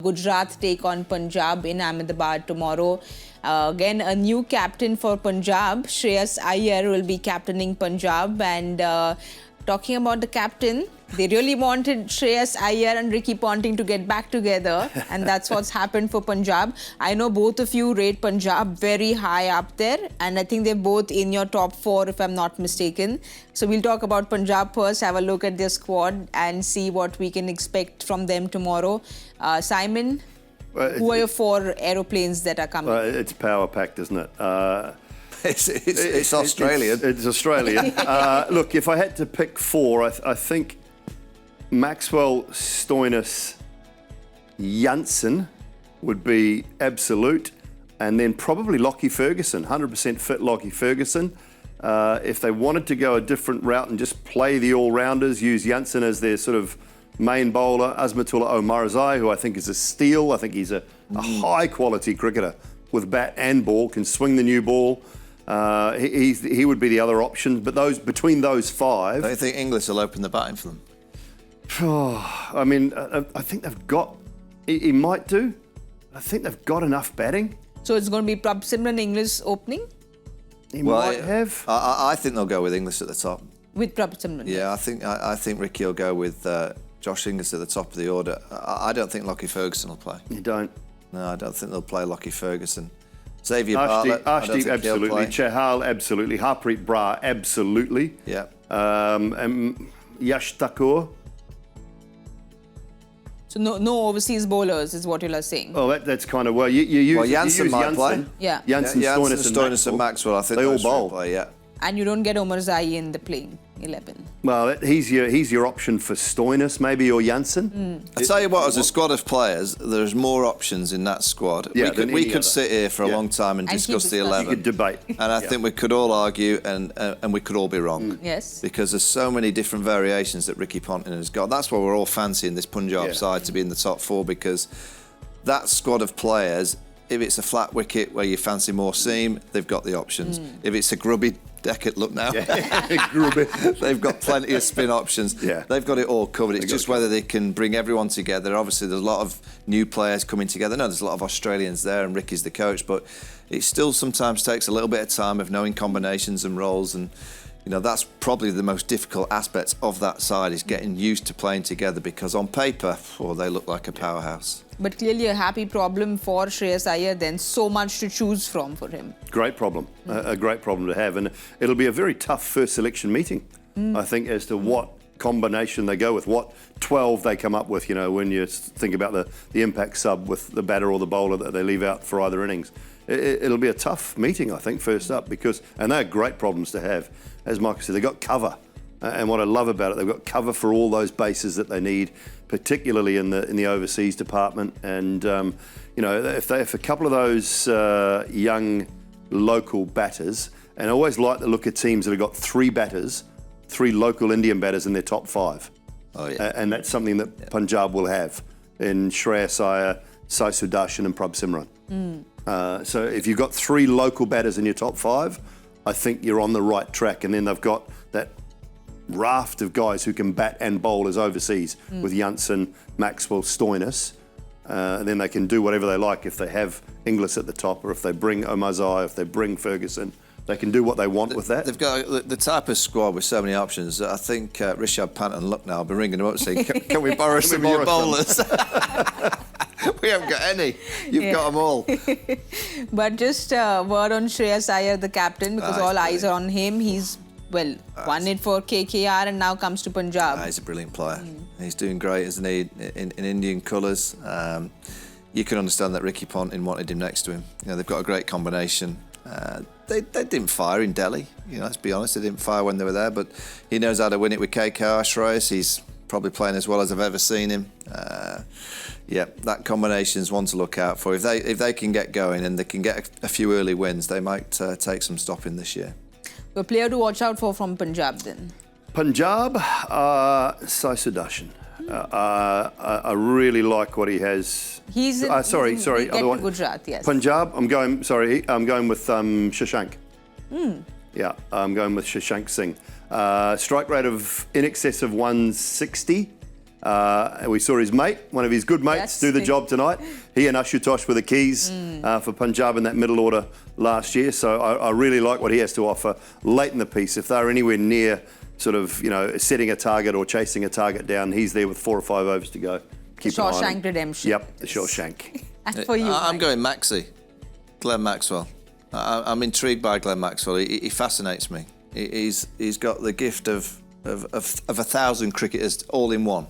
Gujarat take on Punjab in Ahmedabad tomorrow. Again, a new captain for Punjab. Shreyas Iyer will be captaining Punjab. And talking about the captain, they really wanted Shreyas Iyer and Ricky Ponting to get back together. And that's what's happened for Punjab. I know both of you rate Punjab very high up there. And I think they're both in your top 4, if I'm not mistaken. So we'll talk about Punjab first, have a look at their squad and see what we can expect from them tomorrow. Simon, who are your 4 aeroplanes that are coming? It's power-packed, isn't it? It's Australian. It's Australian. Look, if I had to pick 4, I think Maxwell, Stoinis, Janssen would be absolute, and then probably Lockie Ferguson, 100% fit Lockie Ferguson. If they wanted to go a different route and just play the all-rounders, use Janssen as their sort of main bowler, Azmatullah Omarzai, who I think is a steal. I think he's a high-quality cricketer with bat and ball, can swing the new ball. He would be the other option, but between those 5... Don't you think English will open the batting for them? I mean, I think they've got... He might do. I think they've got enough batting. So it's going to be Simran English opening? He might have. I think they'll go with English at the top. With Simran? Yeah, I think Ricky will go with Josh Inglis at the top of the order. I don't think Lockie Ferguson will play. You don't? No, I don't think they'll play Lockie Ferguson. Xavier Bartlett, Arshdeep, absolutely. Chahal, absolutely. Harpreet Brar, absolutely. Yeah. And Yash Thakur. So no overseas bowlers is what you are saying. Oh, that's kind of you use Janssen might play. Yeah. Janssen, Stoinis and Maxwell. I think they all bowl. Play, yeah. And you don't get Omarzai in the playing 11. Well, he's your option for Stoinis, maybe, or Janssen. I tell you what, as a squad of players, there's more options in that squad. Yeah, we could sit here for a long time and discuss the 11. You could debate. And I think we could all argue and we could all be wrong. Yes. Because there's so many different variations that Ricky Ponting has got. That's why we're all fancying this Punjab side to be in the top 4, because that squad of players, if it's a flat wicket where you fancy more seam, they've got the options. If it's a grubby Decade, look now. They've got plenty of spin options. Yeah. They've got it all covered. It's just whether they can bring everyone together. Obviously, there's a lot of new players coming together. No, there's a lot of Australians there, and Ricky's the coach, but it still sometimes takes a little bit of time of knowing combinations and roles, and you know that's probably the most difficult aspect of that side is getting used to playing together, because on paper, they look like a powerhouse. But clearly a happy problem for Shreyas Iyer, then so much to choose from for him. Great problem, a great problem to have. And it'll be a very tough first selection meeting, I think, as to what combination they go with, what 12 they come up with, you know, when you think about the impact sub with the batter or the bowler that they leave out for either innings. It'll be a tough meeting, I think, first up, and they're great problems to have. As Michael said, they've got cover. And what I love about it, they've got cover for all those bases that they need, particularly in the overseas department. And you know, if a couple of those young local batters, and I always like to look at teams that have got 3 batters, 3 local Indian batters in their top 5. Oh yeah. And that's something that Punjab will have in Shreyas Iyer, Sai Sudarshan, and Simran. So if you've got 3 local batters in your top 5, I think you're on the right track. And then they've got that raft of guys who can bat and bowl as overseas with Janssen, Maxwell, Stoinis. And then they can do whatever they like if they have Inglis at the top, or if they bring Omarzai, if they bring Ferguson. They can do what they want with that. They've got the type of squad with so many options. I think Rashid Pant and Lucknow will be ringing them up saying, can we borrow some of your bowlers? We haven't got any. You've got them all. But just a word on Shreyas Iyer, the captain, because all eyes are on him. He's won it for KKR and now comes to Punjab. He's a brilliant player. He's doing great, isn't he, in Indian colours. You can understand that Ricky Ponting wanted him next to him. You know, they've got a great combination. They didn't fire in Delhi. You know, let's be honest, they didn't fire when they were there, but he knows how to win it with KKR. Shreyas, he's probably playing as well as I've ever seen him. Yeah, that combination's one to look out for. If they can get going and they can get a few early wins, they might take some stopping this year. A player to watch out for from Punjab then? Punjab, Sai Sudarshan. I really like what he has. He's in, sorry. Otherwise, Gujarat, yes. Punjab, I'm going with Shashank. Yeah, I'm going with Shashank Singh. Strike rate of in excess of 160. We saw his mate, one of his good mates, do the job tonight. He and Ashutosh were the keys for Punjab in that middle order last year. So I really like what he has to offer late in the piece. If they're anywhere near sort of, setting a target or chasing a target down, he's there with 4 or 5 overs to go. Keep an eye on him. Shawshank Redemption. Yep, the Shawshank. And for you, I'm Mike? going Maxey, Glenn Maxwell. I'm intrigued by Glenn Maxwell. He fascinates me. He's got the gift of 1,000 cricketers all in one.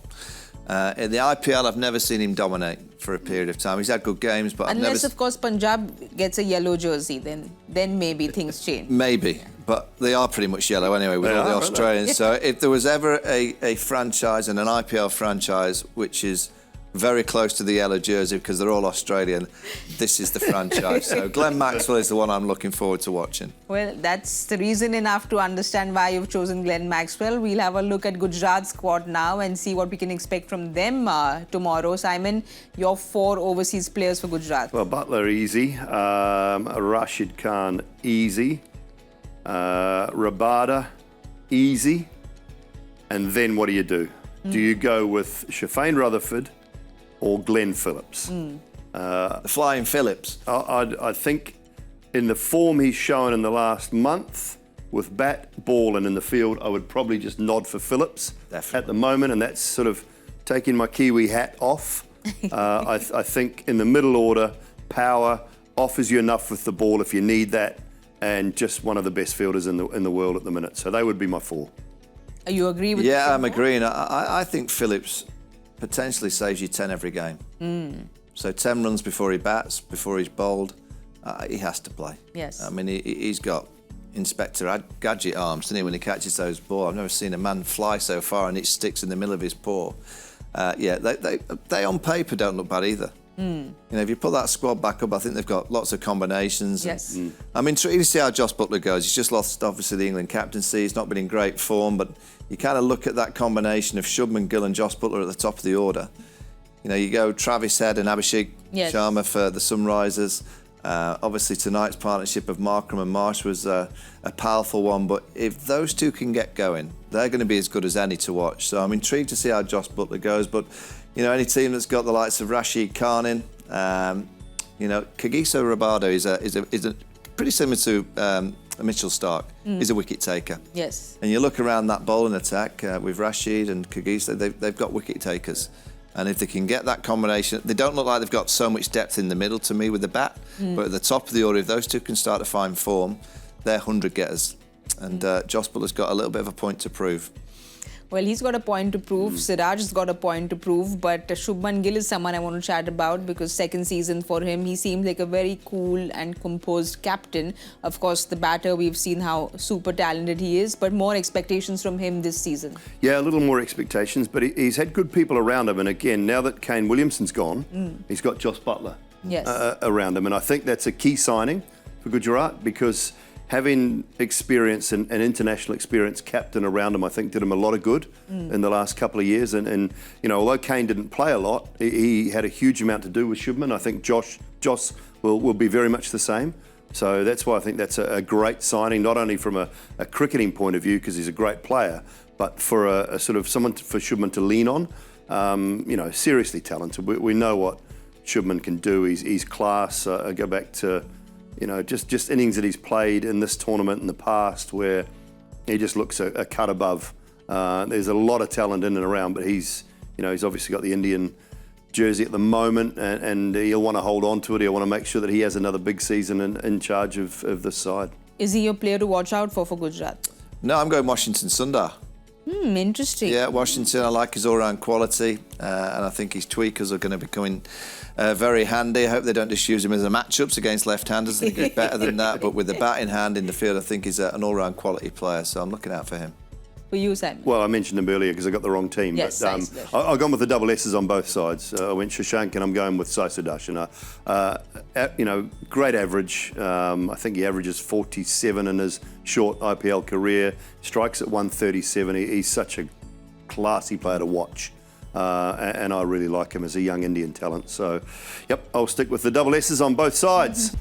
In the IPL, I've never seen him dominate for a period of time. He's had good games, but unless, of course, Punjab gets a yellow jersey, then maybe things change. Maybe, but they are pretty much yellow anyway with all the Australians. So if there was ever a franchise and an IPL franchise which is very close to the yellow jersey because they're all Australian, this is the franchise. So Glenn Maxwell is the one I'm looking forward to watching. Well, that's the reason enough to understand why you've chosen Glenn Maxwell. We'll have a look at Gujarat's squad now and see what we can expect from them tomorrow. Simon, your 4 overseas players for Gujarat. Well, Butler, easy. Rashid Khan, easy. Rabada, easy. And then what do? Do you go with Shafane Rutherford or Glenn Phillips? The Flying Phillips. I think in the form he's shown in the last month, with bat, ball and in the field, I would probably just nod for Phillips at the moment, and that's sort of taking my Kiwi hat off. I think in the middle order, power offers you enough with the ball if you need that, and just one of the best fielders in the world at the minute. So they would be my 4. You agree with Yeah, I'm agreeing. I think Phillips potentially saves you 10 every game. So 10 runs before he bats, before he's bowled, he has to play. Yes. I mean, he's got Inspector Gadget arms, doesn't he, when he catches those balls? I've never seen a man fly so far and it sticks in the middle of his paw. They on paper don't look bad either. If you put that squad back up, I think they've got lots of combinations. Yes. I'm intrigued to see how Jos Buttler goes. He's just lost, obviously, the England captaincy. He's not been in great form, but you kind of look at that combination of Shubman, Gill and Jos Buttler at the top of the order. You go Travis Head and Abhishek Sharma for the Sunrisers. Obviously, tonight's partnership of Markram and Marsh was a powerful one, but if those two can get going, they're going to be as good as any to watch. So I'm intrigued to see how Jos Buttler goes, but any team that's got the likes of Rashid Khan in, Kagiso Rabado is a pretty similar to Mitchell Stark. He's a wicket taker. Yes. And you look around that bowling attack with Rashid and Kagiso, they've got wicket takers. And if they can get that combination, they don't look like they've got so much depth in the middle to me with the bat, but at the top of the order, if those two can start to find form, they're 100 getters. And Jos Buttler's got a little bit of a point to prove. Well, he's got a point to prove. Siraj has got a point to prove. But Shubman Gill is someone I want to chat about because second season for him, he seems like a very cool and composed captain. Of course, the batter, we've seen how super talented he is, but more expectations from him this season. Yeah, a little more expectations, but he's had good people around him. And again, now that Kane Williamson's gone, he's got Jos Buttler around him. And I think that's a key signing for Gujarat because having experience and international experience captain around him, I think, did him a lot of good in the last couple of years. And although Kane didn't play a lot, he had a huge amount to do with Shubman. I think Jos will be very much the same. So that's why I think that's a great signing, not only from a cricketing point of view, because he's a great player, but for a sort of someone for Shubman to lean on. Seriously talented. We know what Shubman can do. He's class. I go back to just innings that he's played in this tournament in the past where he just looks a cut above. There's a lot of talent in and around, but he's obviously got the Indian jersey at the moment and he'll want to hold on to it. He'll want to make sure that he has another big season in charge of this side. Is he a player to watch out for Gujarat? No, I'm going Washington Sundar. Interesting. Yeah, Washington, I like his all-round quality and I think his tweakers are going to be coming very handy. I hope they don't just use him as a matchups against left-handers. I think he's better than that, but with the bat in hand in the field, I think he's an all-round quality player, so I'm looking out for him. For you, Simon? Well, I mentioned him earlier because I got the wrong team. Yes, but I've gone with the double S's on both sides. I went Shashank and I'm going with Saisudash. And great average. I think he averages 47 in his short IPL career. Strikes at 137. He's such a classy player to watch. And I really like him as a young Indian talent. So, yep, I'll stick with the double S's on both sides.